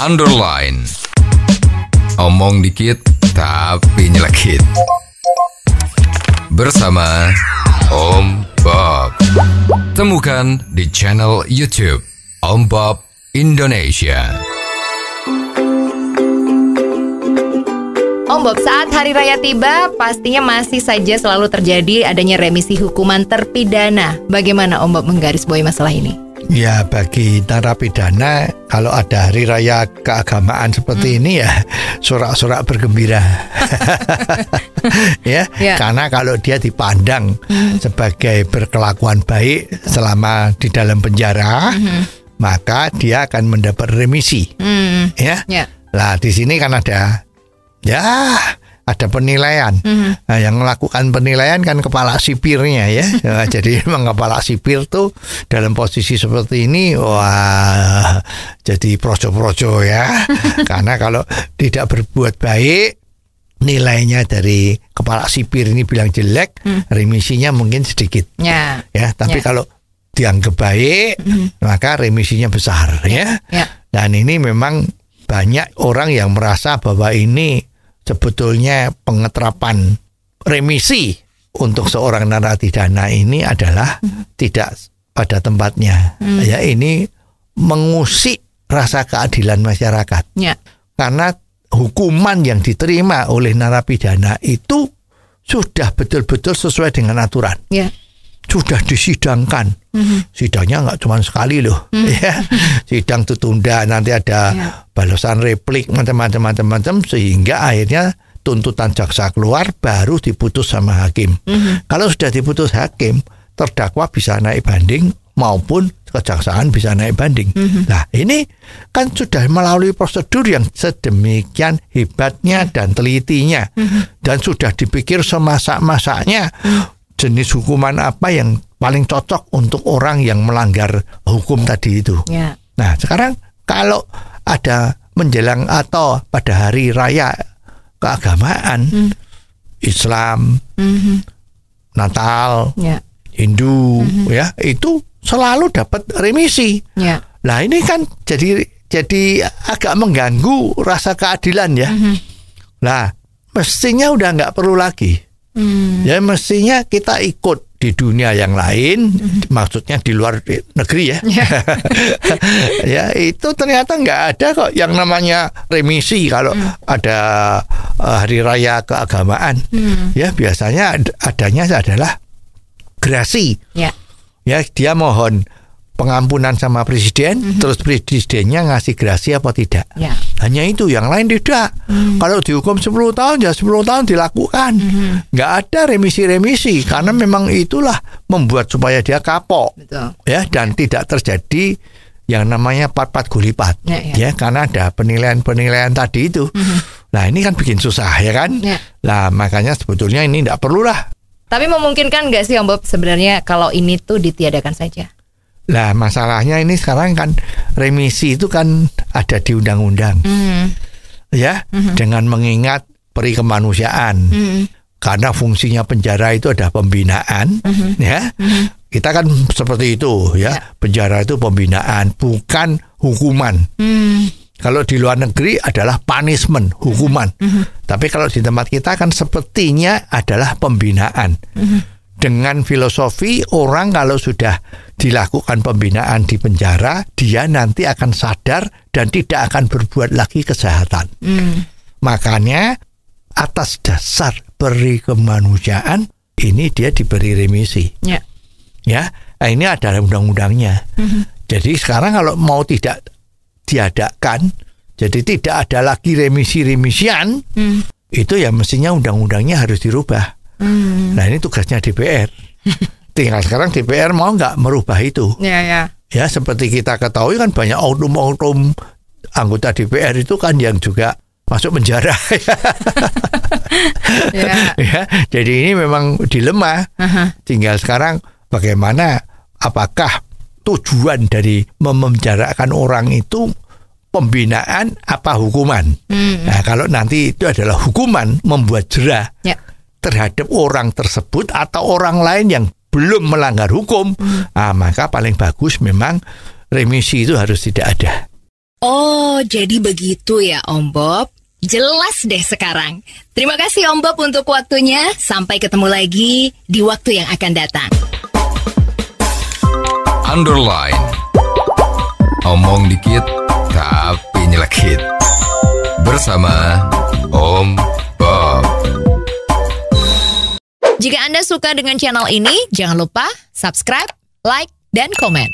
underline. Omong dikit tapi nyelekit. Bersama Om Bob. Temukan di channel YouTube Om Bob Indonesia. Om Bob, saat hari raya tiba, pastinya masih saja selalu terjadi adanya remisi hukuman terpidana. Bagaimana Om Bob menggarisbawahi masalah ini? Ya, bagi narapidana kalau ada hari raya keagamaan seperti ini ya sorak-sorak bergembira. ya, karena kalau dia dipandang sebagai berkelakuan baik selama di dalam penjara, maka dia akan mendapat remisi. Lah di sini kan ada penilaian. Nah, yang melakukan penilaian kan kepala sipirnya ya. Nah, jadi memang kepala sipir tuh dalam posisi seperti ini, wah, jadi projo-projo ya. Karena kalau tidak berbuat baik, nilainya dari kepala sipir ini bilang jelek, remisinya mungkin sedikit. Ya, tapi kalau dianggap baik, maka remisinya besar ya. Dan ini memang banyak orang yang merasa bahwa ini sebetulnya pengeterapan remisi untuk seorang narapidana ini adalah tidak pada tempatnya. Ya, ini mengusik rasa keadilan masyarakat. Karena hukuman yang diterima oleh narapidana itu sudah betul-betul sesuai dengan aturan. Sudah disidangkan. Sidangnya nggak cuma sekali loh. Ya. Sidang tertunda, nanti ada balasan replik macam-macam sehingga akhirnya tuntutan jaksa keluar baru diputus sama hakim. Kalau sudah diputus hakim, terdakwa bisa naik banding maupun kejaksaan bisa naik banding. Nah, ini kan sudah melalui prosedur yang sedemikian hebatnya dan telitinya, dan sudah dipikir semasak-masaknya jenis hukuman apa yang paling cocok untuk orang yang melanggar hukum tadi itu. Nah, sekarang kalau ada menjelang atau pada hari raya keagamaan, Islam, Natal, Hindu, ya itu selalu dapat remisi. Nah, ini kan jadi agak mengganggu rasa keadilan ya. Nah, mestinya udah nggak perlu lagi. Ya, mestinya kita ikut di dunia yang lain, maksudnya di luar negeri ya. Ya, itu ternyata nggak ada kok yang namanya remisi kalau ada hari raya keagamaan. Ya, biasanya adanya adalah gerasi. Ya, dia mohon pengampunan sama presiden, terus presidennya ngasih gerasi apa tidak. Hanya itu, yang lain tidak. Kalau dihukum 10 tahun, ya 10 tahun dilakukan. Nggak ada remisi-remisi, karena memang itulah membuat supaya dia kapok. Ya, dan tidak terjadi yang namanya pat-pat gulipat. Ya, karena ada penilaian-penilaian tadi itu. Nah, ini kan bikin susah ya kan. Nah, makanya sebetulnya ini nggak perlulah. Tapi memungkinkan nggak sih Om Bob sebenarnya kalau ini tuh ditiadakan saja? Lah, masalahnya ini sekarang kan remisi itu kan ada di undang-undang. Ya, dengan mengingat peri kemanusiaan. Karena fungsinya penjara itu ada pembinaan, ya. Kita kan seperti itu, ya. Penjara itu pembinaan, bukan hukuman. Kalau di luar negeri adalah punishment, hukuman. Tapi kalau di tempat kita kan sepertinya adalah pembinaan. Dengan filosofi orang kalau sudah dilakukan pembinaan di penjara, dia nanti akan sadar dan tidak akan berbuat lagi kejahatan. Makanya atas dasar peri kemanusiaan ini dia diberi remisi. Ya, nah ini adalah undang-undangnya. Jadi sekarang kalau mau tidak diadakan, jadi tidak ada lagi remisi-remisian, itu ya mestinya undang-undangnya harus dirubah. Nah, ini tugasnya DPR. Tinggal sekarang DPR mau nggak merubah itu. Ya, seperti kita ketahui kan banyak oknum-oknum anggota DPR itu kan yang juga masuk penjara. Ya, jadi ini memang dilema. Tinggal sekarang bagaimana, apakah tujuan dari memenjarakan orang itu pembinaan apa hukuman? Nah, kalau nanti itu adalah hukuman, membuat jera terhadap orang tersebut atau orang lain yang belum melanggar hukum, maka paling bagus memang remisi itu harus tidak ada. Oh, Oh, jadi begitu ya Om Bob. Jelas deh sekarang. Terima kasih Om Bob untuk waktunya. Sampai ketemu lagi di waktu yang akan datang. Underline. Omong dikit tapi nyelekit. Bersama Om Bob. Jika Anda suka dengan channel ini, jangan lupa subscribe, like, dan komen.